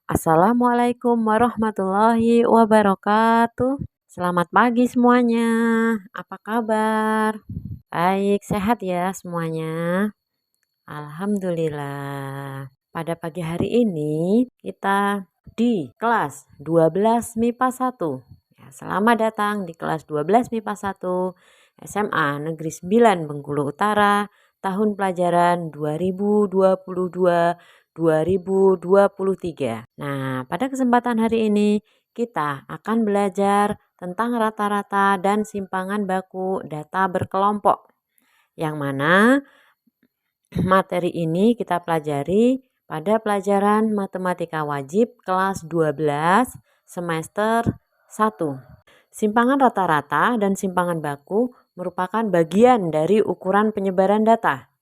Assalamualaikum warahmatullahi wabarakatuh. Selamat pagi semuanya. Apa kabar? Baik, sehat ya semuanya. Alhamdulillah. Pada pagi hari ini kita di kelas 12 MIPA 1. Ya, selamat datang di kelas 12 MIPA 1 SMA Negeri 9 Bengkulu Utara tahun pelajaran 2022-2023. Nah, pada kesempatan hari ini kita akan belajar tentang rata-rata dan simpangan baku data berkelompok, yang mana materi ini kita pelajari pada pelajaran Matematika Wajib kelas 12 semester 1. Simpangan rata-rata dan simpangan baku merupakan bagian dari ukuran penyebaran data.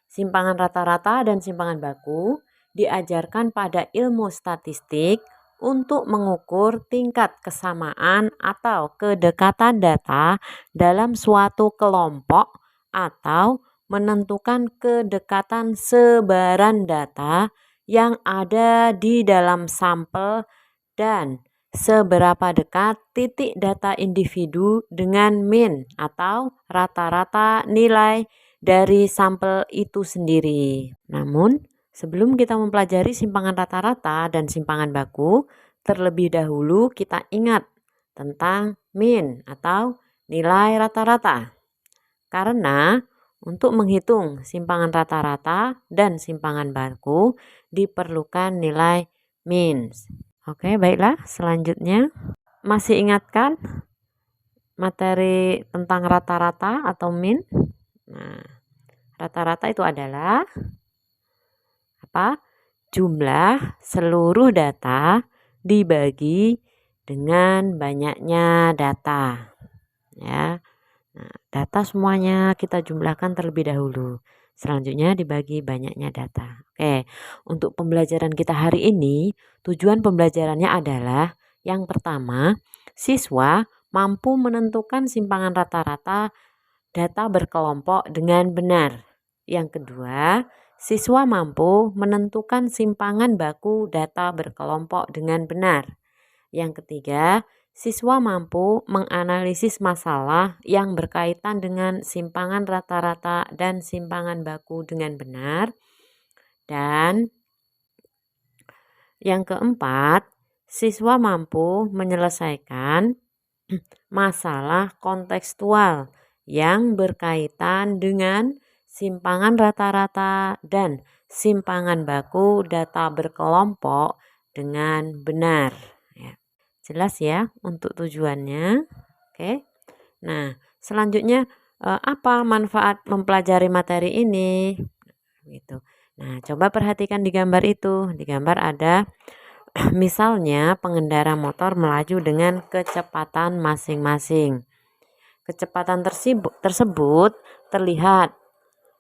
Simpangan rata-rata dan simpangan baku diajarkan pada ilmu statistik untuk mengukur tingkat kesamaan atau kedekatan data dalam suatu kelompok atau menentukan kedekatan sebaran data yang ada di dalam sampel dan seberapa dekat titik data individu dengan mean atau rata-rata nilai dari sampel itu sendiri. Namun, sebelum kita mempelajari simpangan rata-rata dan simpangan baku, terlebih dahulu kita ingat tentang mean atau nilai rata-rata. Karena untuk menghitung simpangan rata-rata dan simpangan baku diperlukan nilai mean. Oke, baiklah, selanjutnya masih ingatkan materi tentang rata-rata atau mean? Nah, rata-rata itu adalah apa? Jumlah seluruh data dibagi dengan banyaknya data. Ya. Nah, data semuanya kita jumlahkan terlebih dahulu. Selanjutnya dibagi banyaknya data. Oke, untuk pembelajaran kita hari ini, tujuan pembelajarannya adalah yang pertama, siswa mampu menentukan simpangan rata-rata data berkelompok dengan benar. Yang kedua, siswa mampu menentukan simpangan baku data berkelompok dengan benar. Yang ketiga, siswa mampu menganalisis masalah yang berkaitan dengan simpangan rata-rata dan simpangan baku dengan benar. Dan yang keempat, siswa mampu menyelesaikan masalah kontekstual yang berkaitan dengan simpangan rata-rata dan simpangan baku data berkelompok dengan benar. Ya. Jelas ya untuk tujuannya. Oke. Nah, selanjutnya apa manfaat mempelajari materi ini? Gitu. Nah, coba perhatikan di gambar itu. Di gambar ada misalnya pengendara motor melaju dengan kecepatan masing-masing. Kecepatan tersebut terlihat.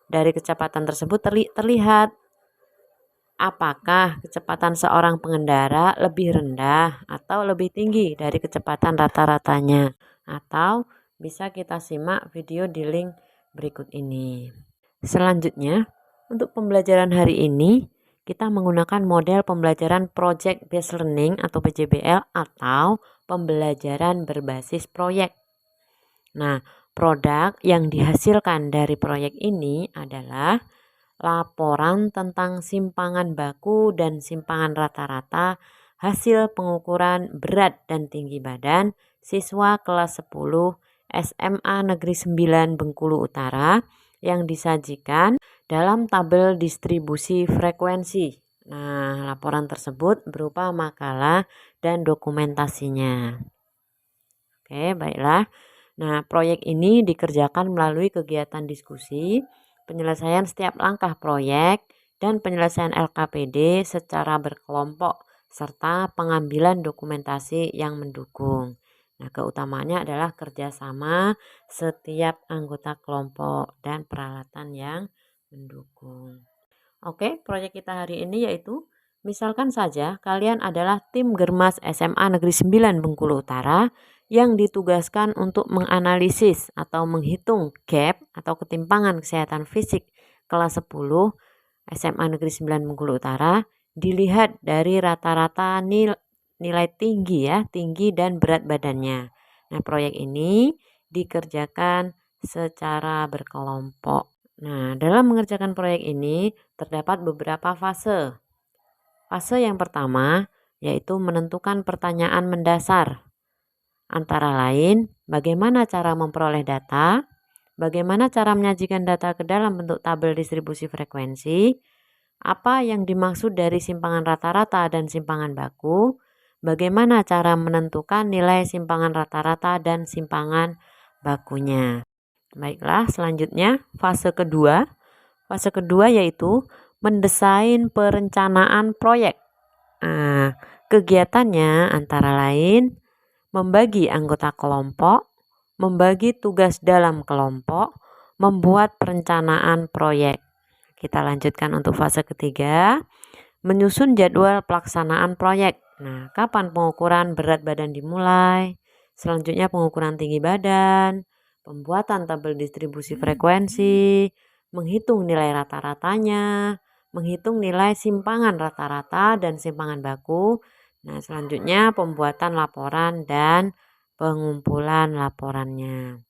Dari kecepatan tersebut terlihat apakah kecepatan seorang pengendara lebih rendah atau lebih tinggi dari kecepatan rata-ratanya. Atau bisa kita simak video di link berikut ini. Selanjutnya, untuk pembelajaran hari ini, kita menggunakan model pembelajaran Project Based Learning atau PJBL atau pembelajaran berbasis proyek. Nah, produk yang dihasilkan dari proyek ini adalah laporan tentang simpangan baku dan simpangan rata-rata hasil pengukuran berat dan tinggi badan siswa kelas 10 SMA Negeri 9 Bengkulu Utara yang disajikan dalam tabel distribusi frekuensi. Nah, laporan tersebut berupa makalah dan dokumentasinya. Oke, baiklah. Nah, proyek ini dikerjakan melalui kegiatan diskusi, penyelesaian setiap langkah proyek, dan penyelesaian LKPD secara berkelompok, serta pengambilan dokumentasi yang mendukung. Nah, keutamaannya adalah kerjasama setiap anggota kelompok dan peralatan yang mendukung. Oke, proyek kita hari ini yaitu, misalkan saja kalian adalah tim Germas SMA Negeri 9 Bengkulu Utara yang ditugaskan untuk menganalisis atau menghitung gap atau ketimpangan kesehatan fisik kelas 10 SMA Negeri 9 Bengkulu Utara dilihat dari rata-rata nilai tinggi ya, tinggi dan berat badannya. Nah, proyek ini dikerjakan secara berkelompok. Nah, dalam mengerjakan proyek ini terdapat beberapa fase. Fase yang pertama yaitu menentukan pertanyaan mendasar. Antara lain, bagaimana cara memperoleh data, bagaimana cara menyajikan data ke dalam bentuk tabel distribusi frekuensi, apa yang dimaksud dari simpangan rata-rata dan simpangan baku, bagaimana cara menentukan nilai simpangan rata-rata dan simpangan bakunya. Baiklah, selanjutnya fase kedua. Fase kedua yaitu mendesain perencanaan proyek. Nah, kegiatannya antara lain membagi anggota kelompok, membagi tugas dalam kelompok, membuat perencanaan proyek. Kita lanjutkan untuk fase ketiga, menyusun jadwal pelaksanaan proyek. Nah, kapan pengukuran berat badan dimulai? Selanjutnya pengukuran tinggi badan, pembuatan tabel distribusi frekuensi, menghitung nilai rata-ratanya, menghitung nilai simpangan rata-rata dan simpangan baku. Nah, selanjutnya pembuatan laporan dan pengumpulan laporannya.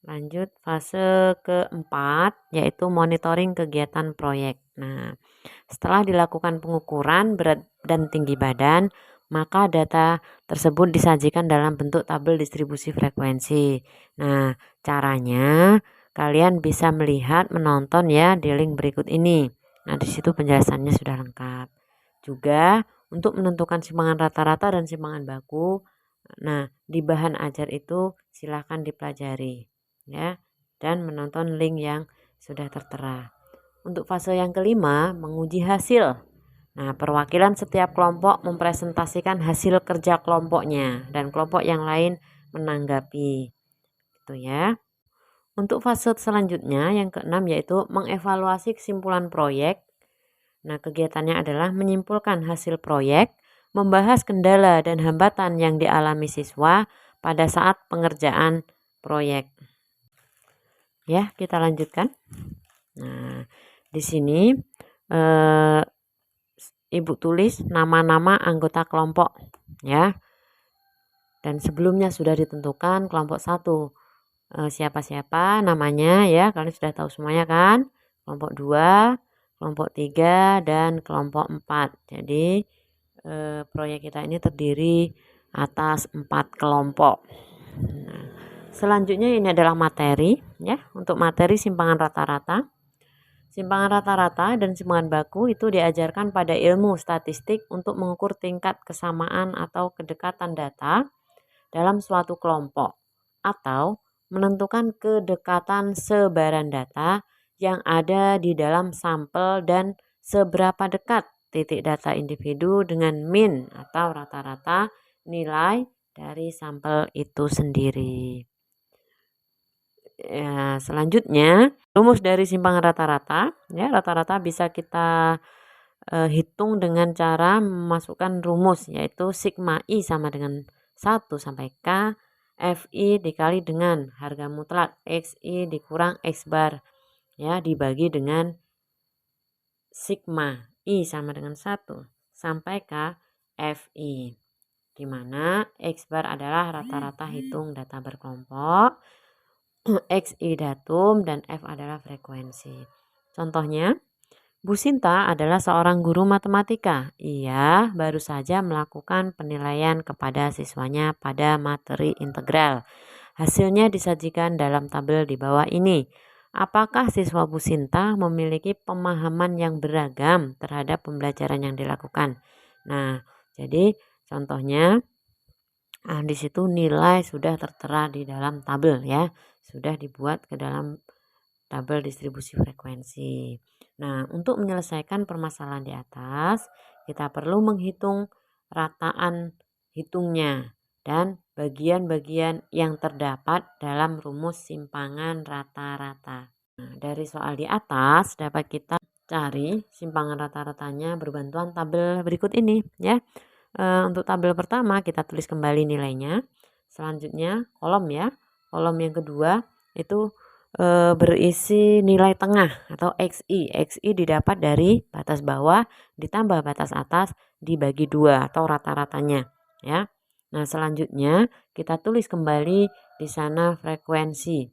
Lanjut fase keempat yaitu monitoring kegiatan proyek. Nah, setelah dilakukan pengukuran berat dan tinggi badan, maka data tersebut disajikan dalam bentuk tabel distribusi frekuensi. Nah, caranya kalian bisa melihat, menonton ya di link berikut ini. Nah, di situ penjelasannya sudah lengkap. Juga untuk menentukan simpangan rata-rata dan simpangan baku, nah di bahan ajar itu silakan dipelajari ya dan menonton link yang sudah tertera. Untuk fase yang kelima, menguji hasil. Nah, perwakilan setiap kelompok mempresentasikan hasil kerja kelompoknya dan kelompok yang lain menanggapi. Gitu ya. Untuk fase selanjutnya yang keenam yaitu mengevaluasi kesimpulan proyek. Nah, kegiatannya adalah menyimpulkan hasil proyek, membahas kendala dan hambatan yang dialami siswa pada saat pengerjaan proyek. Ya, kita lanjutkan. Nah, di sini Ibu tulis nama-nama anggota kelompok ya. Dan sebelumnya sudah ditentukan kelompok 1 siapa-siapa namanya ya, kalian sudah tahu semuanya kan? Kelompok 2, kelompok 3 dan kelompok 4. Jadi proyek kita ini terdiri atas 4 kelompok. Nah, selanjutnya ini adalah materi ya. Untuk materi simpangan rata-rata. Simpangan rata-rata dan simpangan baku itu diajarkan pada ilmu statistik untuk mengukur tingkat kesamaan atau kedekatan data dalam suatu kelompok atau menentukan kedekatan sebaran data yang ada di dalam sampel dan seberapa dekat titik data individu dengan min atau rata-rata nilai dari sampel itu sendiri. Ya, selanjutnya rumus dari simpangan rata-rata ya, rata-rata bisa kita hitung dengan cara memasukkan rumus yaitu sigma I sama dengan 1 sampai K FI dikali dengan harga mutlak XI dikurang X bar ya, dibagi dengan sigma I sama dengan 1 sampai K FI, di mana X bar adalah rata-rata hitung data berkelompok, XI datum, dan F adalah frekuensi. Contohnya, Bu Sinta adalah seorang guru matematika. Ia baru saja melakukan penilaian kepada siswanya pada materi integral. Hasilnya disajikan dalam tabel di bawah ini. Apakah siswa Bu Sinta memiliki pemahaman yang beragam terhadap pembelajaran yang dilakukan? Nah, jadi contohnya di situ nilai sudah tertera di dalam tabel ya, sudah dibuat ke dalam tabel distribusi frekuensi. Nah, untuk menyelesaikan permasalahan di atas, kita perlu menghitung rataan hitungnya dan bagian-bagian yang terdapat dalam rumus simpangan rata-rata. Nah, dari soal di atas dapat kita cari simpangan rata-ratanya berbantuan tabel berikut ini ya. Untuk tabel pertama kita tulis kembali nilainya. Selanjutnya kolom ya. Kolom yang kedua itu berisi nilai tengah atau XI. XI didapat dari batas bawah ditambah batas atas dibagi 2 atau rata-ratanya ya. Nah, selanjutnya kita tulis kembali di sana frekuensi.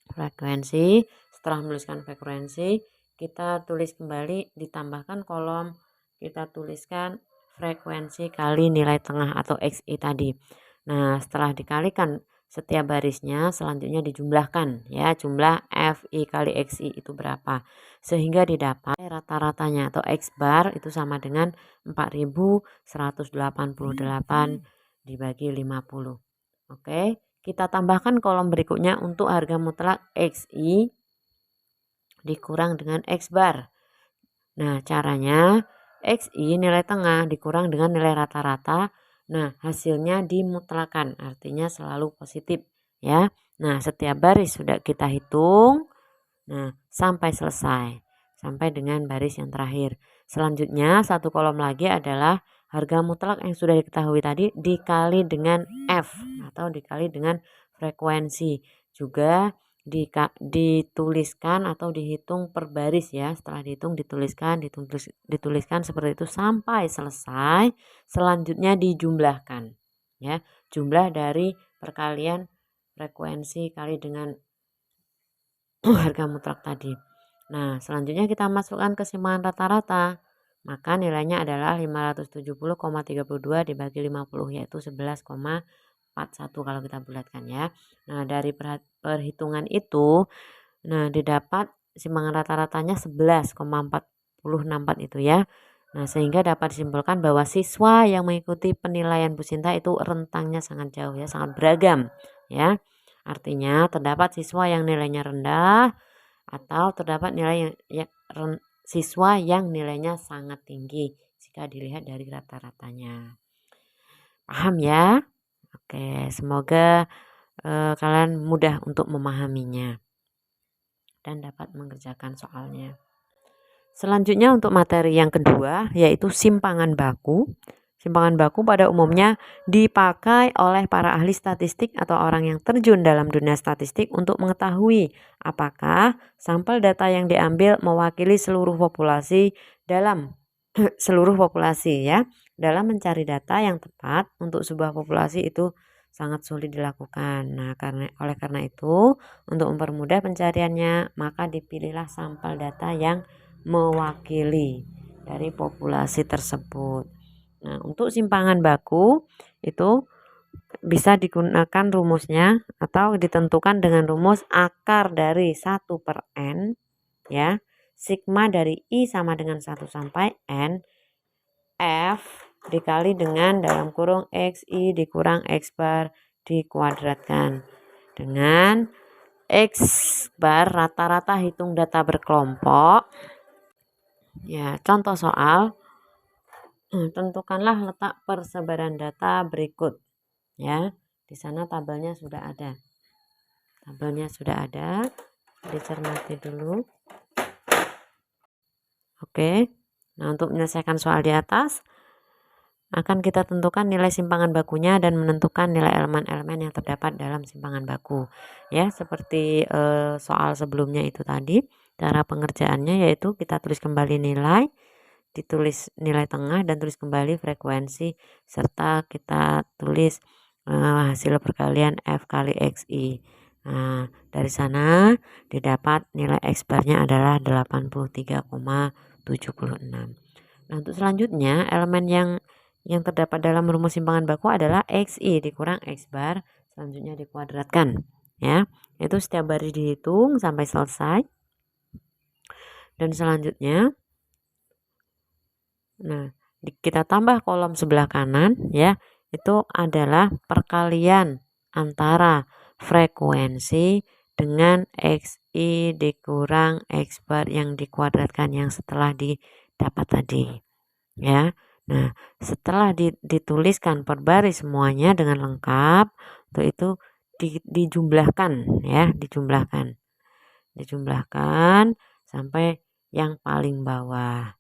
Setelah menuliskan frekuensi, kita tulis kembali ditambahkan kolom, kita tuliskan frekuensi kali nilai tengah atau XI tadi. Nah, setelah dikalikan setiap barisnya selanjutnya dijumlahkan ya, jumlah FI kali XI itu berapa, sehingga didapat rata-ratanya atau X bar itu sama dengan 4188 dibagi 50. Oke, kita tambahkan kolom berikutnya untuk harga mutlak XI dikurang dengan X bar. Nah, caranya XI nilai tengah dikurang dengan nilai rata-rata. Nah, hasilnya dimutlakan, artinya selalu positif ya. Nah, setiap baris sudah kita hitung. Nah, sampai selesai. Sampai dengan baris yang terakhir. Selanjutnya, satu kolom lagi adalah harga mutlak yang sudah diketahui tadi dikali dengan F atau dikali dengan frekuensi. Juga dituliskan atau dihitung per baris ya. Setelah dihitung dituliskan seperti itu sampai selesai. Selanjutnya dijumlahkan ya. Jumlah dari perkalian frekuensi kali dengan harga mutlak tadi. Nah, selanjutnya kita masukkan kesimpangan rata-rata. Maka nilainya adalah 570,32 dibagi 50 yaitu 11,41 kalau kita bulatkan ya. Nah, dari perhitungan itu didapat simpangan rata-ratanya 11,4064 itu ya. Nah, sehingga dapat disimpulkan bahwa siswa yang mengikuti penilaian Bu Sinta itu rentangnya sangat jauh ya, sangat beragam ya. Artinya terdapat siswa yang nilainya rendah atau terdapat siswa yang nilainya sangat tinggi jika dilihat dari rata-ratanya. Paham ya? Oke, semoga kalian mudah untuk memahaminya dan dapat mengerjakan soalnya. Selanjutnya untuk materi yang kedua yaitu simpangan baku. Simpangan baku pada umumnya dipakai oleh para ahli statistik atau orang yang terjun dalam dunia statistik untuk mengetahui apakah sampel data yang diambil mewakili seluruh populasi dalam seluruh populasi ya. Dalam mencari data yang tepat untuk sebuah populasi itu sangat sulit dilakukan. Nah, oleh karena itu, untuk mempermudah pencariannya, maka dipilihlah sampel data yang mewakili dari populasi tersebut. Nah, untuk simpangan baku itu bisa digunakan rumusnya atau ditentukan dengan rumus akar dari 1 per N ya. Sigma dari I sama dengan 1 sampai N. F dikali dengan dalam kurung XI dikurang X bar dikuadratkan. Dengan X bar rata-rata hitung data berkelompok. Ya, contoh soal. Tentukanlah letak persebaran data berikut ya. Di sana tabelnya sudah ada. Dicermati dulu. Oke. Nah, untuk menyelesaikan soal di atas akan kita tentukan nilai simpangan bakunya dan menentukan nilai elemen-elemen yang terdapat dalam simpangan baku. Ya, seperti soal sebelumnya itu tadi, cara pengerjaannya yaitu kita tulis kembali nilai, ditulis nilai tengah dan tulis kembali frekuensi serta kita tulis hasil perkalian F kali XI. Nah, dari sana didapat nilai X barnya adalah 83,76. Nah, untuk selanjutnya elemen yang terdapat dalam rumus simpangan baku adalah XI dikurang X bar, selanjutnya dikuadratkan ya. Itu setiap baris dihitung sampai selesai. Dan selanjutnya kita tambah kolom sebelah kanan ya, itu adalah perkalian antara frekuensi dengan XI dikurang X bar yang dikuadratkan yang setelah didapat tadi ya. Nah, setelah dituliskan per baris semuanya dengan lengkap, untuk itu dijumlahkan ya, dijumlahkan sampai yang paling bawah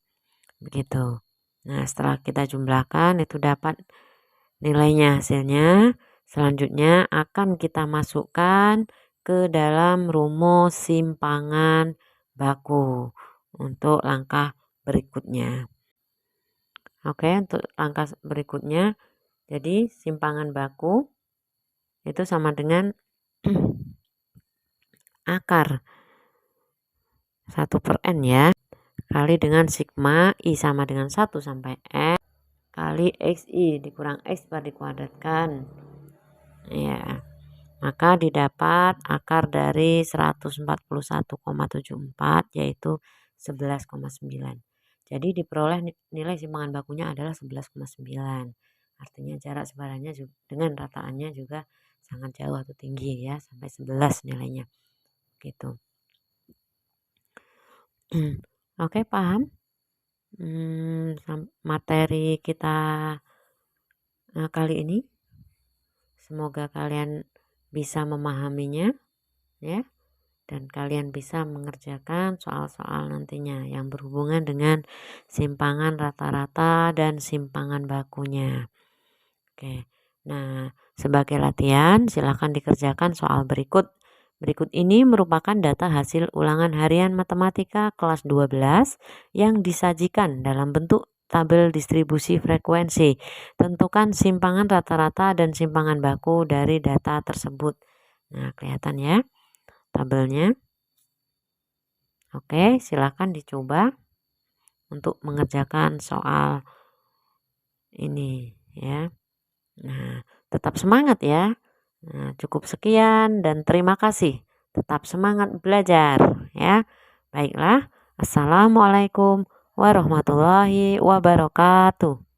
begitu. Nah, setelah kita jumlahkan itu dapat nilainya hasilnya. Selanjutnya akan kita masukkan ke dalam rumus simpangan baku untuk langkah berikutnya. Oke, untuk langkah berikutnya, jadi simpangan baku itu sama dengan akar 1/n ya, kali dengan sigma I sama dengan 1 sampai N kali XI dikurang X dikuadratkan. Ya, maka didapat akar dari 141,74 yaitu 11,9. Jadi diperoleh nilai simpangan bakunya adalah 11,9. Artinya jarak sebarannya dengan rataannya juga sangat jauh atau tinggi ya, sampai 11 nilainya. Gitu. Oke, paham? Materi kita kali ini. Semoga kalian bisa memahaminya ya, dan kalian bisa mengerjakan soal-soal nantinya yang berhubungan dengan simpangan rata-rata dan simpangan bakunya. Oke. Nah, sebagai latihan silakan dikerjakan soal berikut. Berikut ini merupakan data hasil ulangan harian matematika kelas 12 yang disajikan dalam bentuk tabel distribusi frekuensi. Tentukan simpangan rata-rata dan simpangan baku dari data tersebut. Nah, kelihatan ya tabelnya. Oke, silakan dicoba untuk mengerjakan soal ini ya. Nah, tetap semangat ya. Nah, cukup sekian dan terima kasih. Tetap semangat belajar ya. Baiklah, assalamualaikum warahmatullahi wabarakatuh.